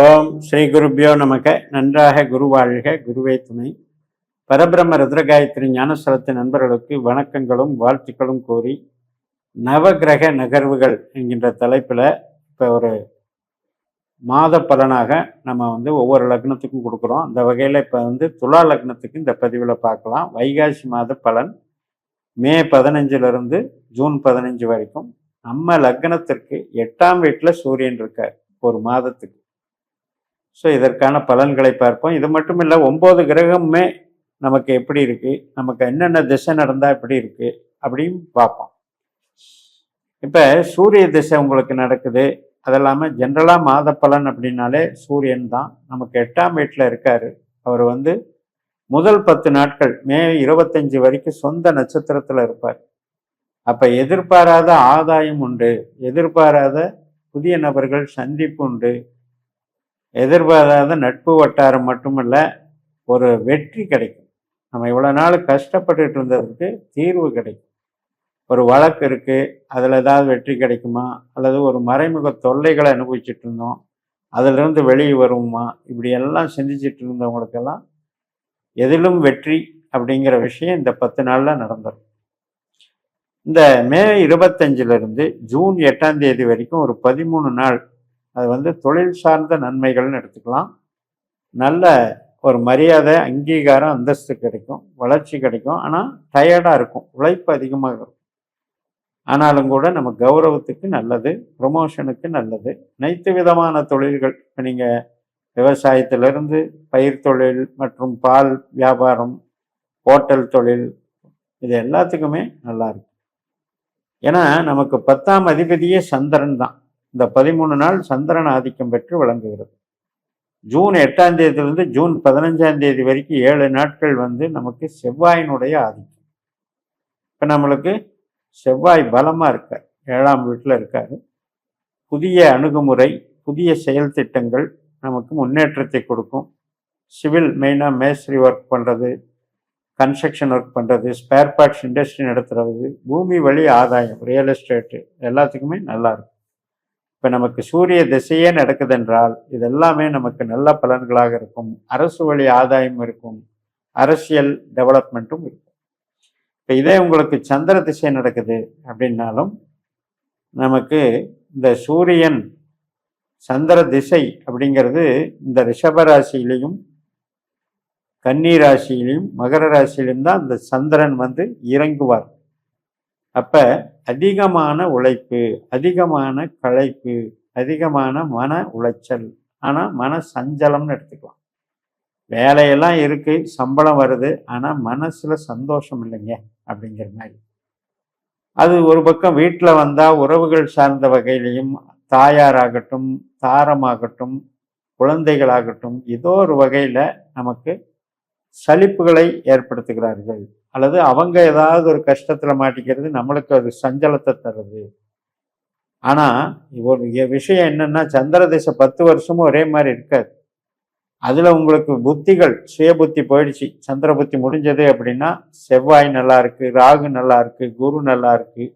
ஓம் ஸ்ரீ குருபியோ நமக. நன்றாக குரு வாழ்க, குருவே துணை. பரபிரம்ம ருத்ரகாயத்ரி ஞானஸ்தலத்தின் நண்பர்களுக்கு வணக்கங்களும் வாழ்த்துக்களும் கூறி, நவகிரக நகர்வுகள் என்கின்ற தலைப்பில் இப்போ ஒரு மாத பலனாக நம்ம ஒவ்வொரு லக்னத்துக்கும் கொடுக்குறோம். அந்த வகையில் இப்போ துலா லக்னத்துக்கு இந்த பதிவில் பார்க்கலாம். வைகாசி மாத பலன் மே 15லிருந்து ஜூன் 15 வரைக்கும். நம்ம லக்னத்திற்கு 8ஆம் வீட்டில் சூரியன் இருக்கார் ஒரு மாதத்துக்கு. ஸோ இதற்கான பலன்களை பார்ப்போம். இது மட்டும் இல்லை, 9 கிரகமுமே நமக்கு எப்படி இருக்குது, நமக்கு என்னென்ன திசை நடந்தால் எப்படி இருக்குது அப்படின்னு பார்ப்போம். இப்போ சூரிய திசை உங்களுக்கு நடக்குது. அது இல்லாமல் ஜென்ரலாக மாத பலன் அப்படின்னாலே சூரியன் தான் நமக்கு 8ஆம் வீட்டில் இருக்கார். அவர் முதல் 10 நாட்கள் மே 25 வரைக்கும் சொந்த நட்சத்திரத்தில் இருப்பார். அப்போ எதிர்பாராத ஆதாயம் உண்டு, எதிர்பாராத புதிய நபர்கள் சந்திப்பு உண்டு, எதிர்பாராத நட்பு வட்டாரம் மட்டுமல்ல, ஒரு வெற்றி கிடைக்கும். நம்ம இவ்வளோ நாள் கஷ்டப்பட்டுட்டு இருந்ததுக்கு தீர்வு கிடைக்கும். ஒரு வழக்கு இருக்குது, அதில் ஏதாவது வெற்றி கிடைக்குமா, அல்லது ஒரு மறைமுக தொல்லைகளை அனுபவிச்சுட்டு இருந்தோம், அதிலிருந்து வெளியே வருவோமா, இப்படியெல்லாம் சிந்திச்சுட்டு இருந்தவங்களுக்கெல்லாம் எதிலும் வெற்றி அப்படிங்கிற விஷயம் இந்த 10 நாளில் நடந்துடும். இந்த மே 25லிருந்து ஜூன் 8ஆம் தேதி வரைக்கும் ஒரு 13 நாள் அது தொழில் சார்ந்த நன்மைகள்னு எடுத்துக்கலாம். நல்ல ஒரு மரியாதை, அங்கீகாரம், அந்தஸ்து கிடைக்கும், வளர்ச்சி கிடைக்கும். ஆனால் டயர்டாக இருக்கும், உழைப்பு அதிகமாக இருக்கும். ஆனாலும் கூட நம்ம கௌரவத்துக்கு நல்லது, ப்ரொமோஷனுக்கு நல்லது. அனைத்து விதமான தொழில்கள், இப்போ நீங்கள் விவசாயத்திலிருந்து பயிர் தொழில் மற்றும் பால் வியாபாரம், ஹோட்டல் தொழில், இது எல்லாத்துக்குமே நல்லா இருக்கும். ஏன்னா நமக்கு 10ஆம் அதிபதியே சந்திரன் தான். இந்த 13 நாள் சந்திரன் ஆதிக்கம் பெற்று விளங்குகிறது. ஜூன் 8ஆம் தேதியிலிருந்து ஜூன் 15ஆம் தேதி வரைக்கும் 7 நாட்கள் நமக்கு செவ்வாயினுடைய ஆதிக்கம். இப்போ நம்மளுக்கு செவ்வாய் பலமாக இருக்கார், 7ஆம் வீட்டில் இருக்கார். புதிய அணுகுமுறை, புதிய செயல் திட்டங்கள் நமக்கு முன்னேற்றத்தை கொடுக்கும். சிவில் மெயினாக மேஸ்திரி ஒர்க் பண்ணுறது, கன்ஸ்ட்ரக்ஷன் ஒர்க் பண்ணுறது, ஸ்பேர் பார்ட்ஸ் இண்டஸ்ட்ரி நடத்துறது, பூமி வழி ஆதாயம், ரியல் எஸ்டேட்டு, எல்லாத்துக்குமே நல்லாயிருக்கும். இப்போ நமக்கு சூரிய திசையே நடக்குதென்றால் இதெல்லாமே நமக்கு நல்ல பலன்களாக இருக்கும். அரசு வழி ஆதாயம் இருக்கும், அரசியல் டெவலப்மெண்ட்டும் இருக்கும். இப்போ இதே உங்களுக்கு சந்திர திசை நடக்குது அப்படின்னாலும் நமக்கு இந்த சூரியன் சந்திர திசை அப்படிங்கிறது இந்த ரிஷபராசியிலையும் கன்னி ராசியிலையும் மகர ராசியிலையும் தான் இந்த சந்திரன் இறங்குவார். அப்போ அதிகமான உழைப்பு, அதிகமான களைப்பு, அதிகமான மன உளைச்சல், ஆனால் மன சஞ்சலம்னு எடுத்துக்கலாம். வேலையெல்லாம் இருக்குது, சம்பளம் வருது, ஆனால் மனசில் சந்தோஷம் இல்லைங்க அப்படிங்கிற மாதிரி. அது ஒரு பக்கம் வீட்டில் வந்தால் உறவுகள் சார்ந்த வகையிலையும், தாயாராகட்டும், தாரமாகட்டும், குழந்தைகளாகட்டும், ஏதோ ஒரு வகையில் நமக்கு சலிப்புகளை ஏற்படுத்துகிறார்கள். அல்லது அவங்க ஏதாவது ஒரு கஷ்டத்தில் மாட்டிக்கிறது நம்மளுக்கு ஒரு சஞ்சலத்தை தருது. ஆனால் ஒரு விஷயம் என்னென்னா, சந்திர திசை 10 வருஷமும் ஒரே மாதிரி இருக்காது. அதில் உங்களுக்கு புத்திகள், சுய புத்தி போயிடுச்சு, சந்திர புத்தி முடிஞ்சது அப்படின்னா செவ்வாய் நல்லா இருக்கு, ராகு நல்லா இருக்கு, குரு நல்லா இருக்கு,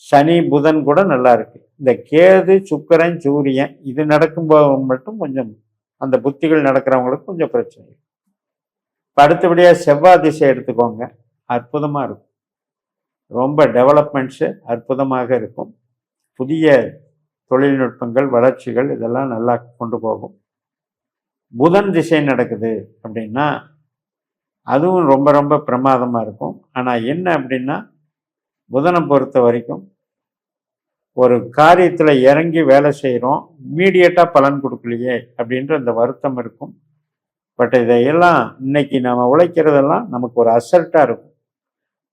சனி புதன் கூட நல்லா இருக்கு. இந்த கேது சுக்கிரன் சூரியன் இது நடக்கும்போது மட்டும் கொஞ்சம் அந்த புத்திகள் நடக்கிறவங்களுக்கு கொஞ்சம் பிரச்சனை. அடுத்தபடியாக செவ்வாய் திசை எடுத்துக்கோங்க, அற்புதமாக இருக்கும். ரொம்ப டெவலப்மெண்ட்ஸு அற்புதமாக இருக்கும். புதிய தொழில்நுட்பங்கள், வளர்ச்சிகள் இதெல்லாம் நல்லா கொண்டு போகும். புதன் திசை நடக்குது அப்படின்னா அதுவும் ரொம்ப ரொம்ப பிரமாதமாக இருக்கும். ஆனால் என்ன அப்படின்னா, புதனை பொறுத்த வரைக்கும் ஒரு காரியத்தில் இறங்கி வேலை செய்கிறோம், இம்மீடியட்டாக பலன் கொடுக்கலையே அப்படின்ற அந்த வருத்தம் இருக்கும். பட் இதையெல்லாம் இன்னைக்கு நம்ம உழைக்கிறதெல்லாம் நமக்கு ஒரு அசர்ட்டாக இருக்கும்.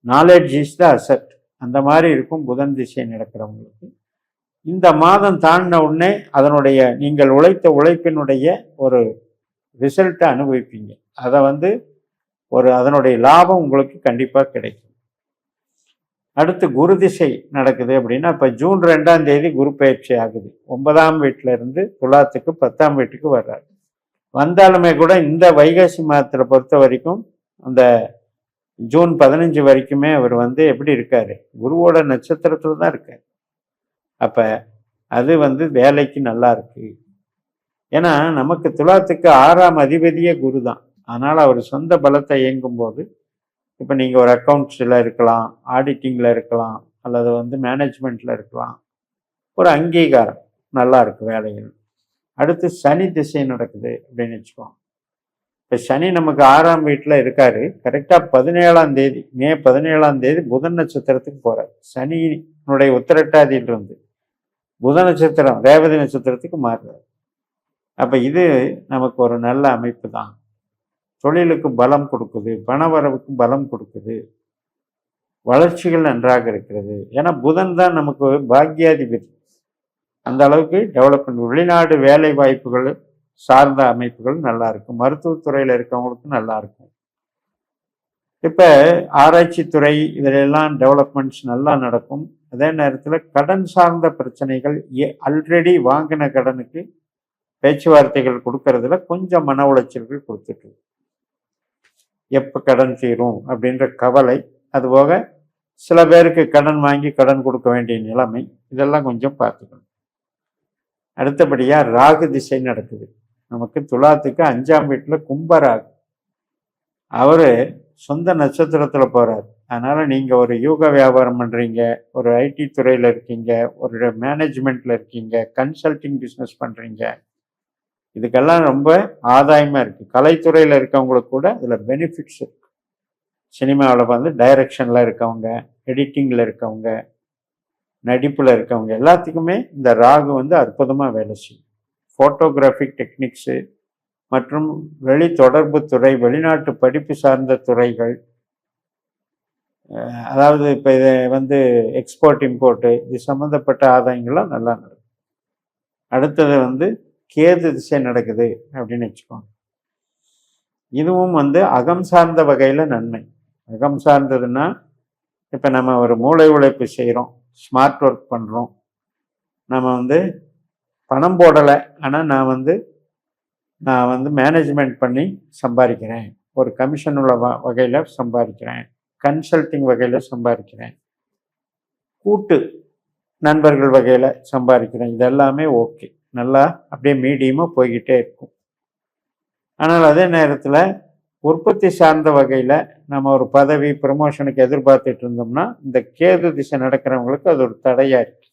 நாலேஜ் இஸ் த அசர்ட், அந்த மாதிரி இருக்கும் புதன் திசை நடக்கிறவங்களுக்கு. இந்த மாதம் தாண்டின உடனே அதனுடைய நீங்கள் உழைத்த உழைப்பினுடைய ஒரு ரிசல்ட்டை அனுபவிப்பீங்க. அதை அதனுடைய லாபம் உங்களுக்கு கண்டிப்பாக கிடைக்கும். அடுத்து குரு திசை நடக்குது அப்படின்னா, இப்போ ஜூன் 2ஆம் தேதி குரு பயிற்சி ஆகுது. 9ஆம் வீட்டில் இருந்து துலாத்துக்கு 10ஆம் வீட்டுக்கு வர்றாரு. வந்தாலுமே கூட இந்த வைகாசி மாதத்தில் பொறுத்த வரைக்கும் அந்த ஜூன் 15 வரைக்குமே அவர் எப்படி இருக்காரு, குருவோட நட்சத்திரத்தில் தான் இருக்கார். அப்போ அது வேலைக்கு நல்லா இருக்கு. ஏன்னா நமக்கு துலாத்துக்கு 6ஆம் அதிபதியே குரு தான். அதனால் அவர் சொந்த பலத்தை இயங்கும் போது இப்போ நீங்கள் ஒரு அக்கௌண்ட்ஸில் இருக்கலாம், ஆடிட்டிங்கில் இருக்கலாம், அல்லது மேனேஜ்மெண்ட்டில் இருக்கலாம். ஒரு அங்கீகாரம் நல்லா இருக்கு வேலைகள். அடுத்து சனி திசை நடக்குது அப்படின்னு வச்சுக்கோங்க. இப்போ சனி நமக்கு 6ஆம் வீட்டில் இருக்காரு. கரெக்டாக 17ஆம் தேதி, மே 17ஆம் தேதி புதன் நட்சத்திரத்துக்கு போகிறார். சனியினுடைய உத்திரட்டாதியிலிருந்து புதன் நட்சத்திரம் ரேவதி நட்சத்திரத்துக்கு மாறுறார். அப்போ இது நமக்கு ஒரு நல்ல அமைப்பு தான். தொழிலுக்கு பலம் கொடுக்குது, பணவரவுக்கு பலம் கொடுக்குது, வளர்ச்சிகள் நன்றாக இருக்கிறது. ஏன்னா புதன் தான் நமக்கு பாக்கியாதிபதி. அந்த அளவுக்கு டெவலப்மெண்ட், வெளிநாடு வேலை வாய்ப்புகள் சார்ந்த அமைப்புகள் நல்லா இருக்கும். மருத்துவத்துறையில் இருக்கவங்களுக்கும் நல்லா இருக்கும். இப்போ ஆராய்ச்சி துறை இதிலெல்லாம் டெவலப்மெண்ட்ஸ் நல்லா நடக்கும். அதே நேரத்தில் கடன் சார்ந்த பிரச்சனைகள், ஆல்ரெடி வாங்கின கடனுக்கு பேச்சுவார்த்தைகள் கொடுக்கறதுல கொஞ்சம் மன உளைச்சல்கள் கொடுத்துட்டு எப்போ கடன் தீரும் அப்படின்ற கவலை. அதுபோக சில பேருக்கு கடன் வாங்கி கடன் கொடுக்க வேண்டிய நிலைமை, இதெல்லாம் கொஞ்சம் பார்த்துக்கணும். அடுத்தபடியாக ராகு திசை நடக்குது நமக்கு. துலாத்துக்கு 5ஆம் வீட்டில் கும்பராகு. அவர் சொந்த நட்சத்திரத்தில் போகிறார். அதனால் நீங்கள் ஒரு யூக வியாபாரம் பண்ணுறீங்க, ஒரு ஐடி துறையில் இருக்கீங்க, ஒரு மேனேஜ்மெண்ட்டில் இருக்கீங்க, கன்சல்டிங் பிஸ்னஸ் பண்ணுறீங்க, இதுக்கெல்லாம் ரொம்ப ஆதாயமாக இருக்குது. கலைத்துறையில் இருக்கவங்களுக்கு கூட இதில் பெனிஃபிட்ஸ் இருக்குது. சினிமாவில் டைரக்ஷனில் இருக்கவங்க, எடிட்டிங்கில் இருக்கவங்க, நடிப்பில் இருக்கவங்க எல்லாத்துக்குமே இந்த ராகு அற்புதமாக வேலை செய்யும். ஃபோட்டோகிராஃபிக் டெக்னிக்ஸு மற்றும் வெளி தொடர்பு துறை, வெளிநாட்டு படிப்பு சார்ந்த துறைகள், அதாவது இப்போ இதை எக்ஸ்போர்ட் இம்போர்ட்டு, இது சம்மந்தப்பட்ட ஆதாயங்கள்லாம் நல்லா நடக்கும். அடுத்தது கேது திசை நடக்குது அப்படின்னு வச்சுக்கோங்க. இதுவும் அகம் சார்ந்த வகையில் நன்மை. அகம் சார்ந்ததுன்னா இப்போ நம்ம ஒரு மூளை உழைப்பு செய்கிறோம், ஸ்மார்ட் ஒர்க் பண்ணுறோம், நம்ம பணம் போடலை, ஆனால் நான் மேனேஜ்மெண்ட் பண்ணி சம்பாதிக்கிறேன், ஒரு கமிஷன் உள்ள வகையில் சம்பாதிக்கிறேன், கன்சல்டிங் வகையில் சம்பாதிக்கிறேன், கூட்டு நண்பர்கள் வகையில் சம்பாதிக்கிறேன், இதெல்லாமே ஓகே, நல்லா அப்படியே மீடியமாக போய்கிட்டே இருக்கும். ஆனால் அதே நேரத்தில் உற்பத்தி சார்ந்த வகையில் நம்ம ஒரு பதவி ப்ரமோஷனுக்கு எதிர்பார்த்துட்டு இருந்தோம்னா இந்த கேது திசை நடக்கிறவங்களுக்கு அது ஒரு தடையாக இருக்கு.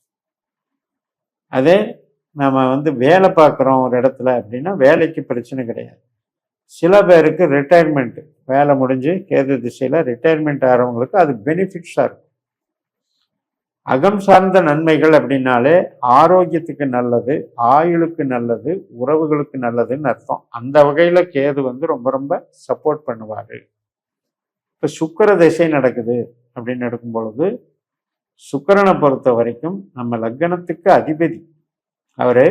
அதே நம்ம வேலை பார்க்குறோம் ஒரு இடத்துல அப்படின்னா வேலைக்கு பிரச்சனை கிடையாது. சில பேருக்கு ரிட்டையர்மெண்ட், வேலை முடிஞ்சு கேது திசையில் ரிட்டையர்மெண்ட் ஆகிறவங்களுக்கு அது பெனிஃபிட்ஸாக இருக்கும். அகம் சார்ந்த நன்மைகள் அப்படின்னாலே ஆரோக்கியத்துக்கு நல்லது, ஆயுளுக்கு நல்லது, உறவுகளுக்கு நல்லதுன்னு அர்த்தம். அந்த வகையில் கேது ரொம்ப ரொம்ப சப்போர்ட் பண்ணுவார். இப்போ சுக்கிர திசை நடக்குது அப்படின்னு நடக்கும் பொழுது சுக்கிரனை பொறுத்த வரைக்கும் நம்ம லக்னத்துக்கு அதிபதி. அவர்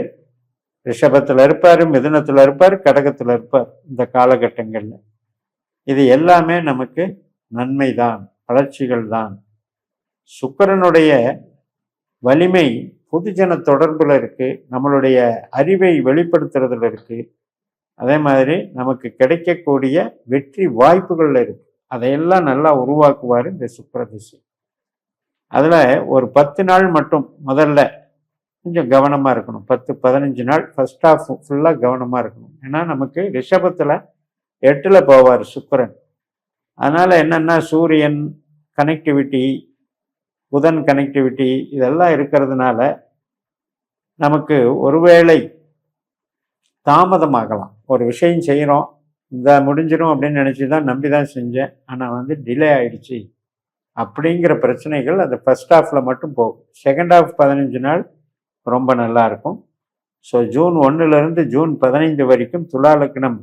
ரிஷபத்தில் இருப்பார், மிதுனத்தில் இருப்பார், கடகத்தில் இருப்பார். இந்த காலகட்டங்களில் இது எல்லாமே நமக்கு நன்மை தான், வளர்ச்சிகள் தான். சுக்கிரனுடைய வலிமை பொதுஜன தொடர்புல இருக்கு, நம்மளுடைய அறிவை வெளிப்படுத்துறதுல இருக்கு, அதே மாதிரி நமக்கு கிடைக்கக்கூடிய வெற்றி வாய்ப்புகள்ல இருக்கு. அதையெல்லாம் நல்லா உருவாக்குவார் இந்த சுக்கிர திசை. அதுல ஒரு 10 நாள் மட்டும் முதல்ல கொஞ்சம் கவனமா இருக்கணும். 10-15 நாள் ஃபர்ஸ்ட் ஹாஃப் ஃபுல்லா கவனமா இருக்கணும். ஏன்னா நமக்கு ரிஷபத்துல 8ல் போவார் சுக்கிரன். அதனால என்னன்னா சூரியன் கனெக்டிவிட்டி, புதன் கனெக்டிவிட்டி இதெல்லாம் இருக்கிறதுனால நமக்கு ஒருவேளை தாமதமாகலாம். ஒரு விஷயம் செய்கிறோம், இந்த முடிஞ்சிடும் அப்படின்னு நினச்சி தான் நம்பி தான் செஞ்சேன், ஆனால் டிலே ஆயிடுச்சு அப்படிங்கிற பிரச்சனைகள் அந்த ஃபர்ஸ்ட் ஹாஃபில் மட்டும் போகும். செகண்ட் ஹாஃப் 15 நாள் ரொம்ப நல்லா இருக்கும். ஸோ ஜூன் 1லேருந்து ஜூன் 15 வரைக்கும் துலா லக்னம்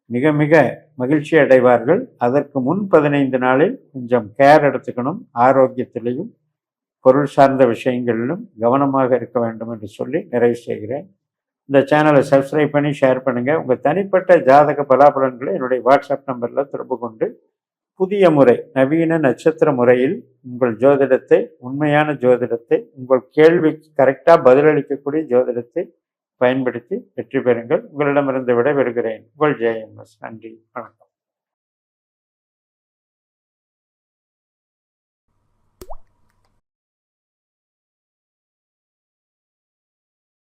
மிக மிக மகிழ்ச்சி அடைவார்கள். அதற்கு முன் 15 நாளில் கொஞ்சம் கேர் எடுத்துக்கணும். ஆரோக்கியத்திலையும் பொருள் சார்ந்த விஷயங்களிலும் கவனமாக இருக்க வேண்டும் என்று சொல்லி நிறைவு செய்கிறேன். இந்த சேனலை சப்ஸ்கிரைப் பண்ணி ஷேர் பண்ணுங்கள். உங்கள் தனிப்பட்ட ஜாதக பலாபலன்களை என்னுடைய வாட்ஸ்அப் நம்பரில் தொடர்பு கொண்டு புதிய முறை, நவீன நட்சத்திர முறையில் உங்கள் ஜோதிடத்தை, உண்மையான ஜோதிடத்தை, உங்கள் கேள்விக்கு கரெக்டாக பதிலளிக்கக்கூடிய ஜோதிடத்தை பயன்படுத்தி வெற்றி பெறுங்கள். உங்களிடமிருந்து விடைபெறுகிறேன். உங்கள் JMS. நன்றி, வணக்கம்.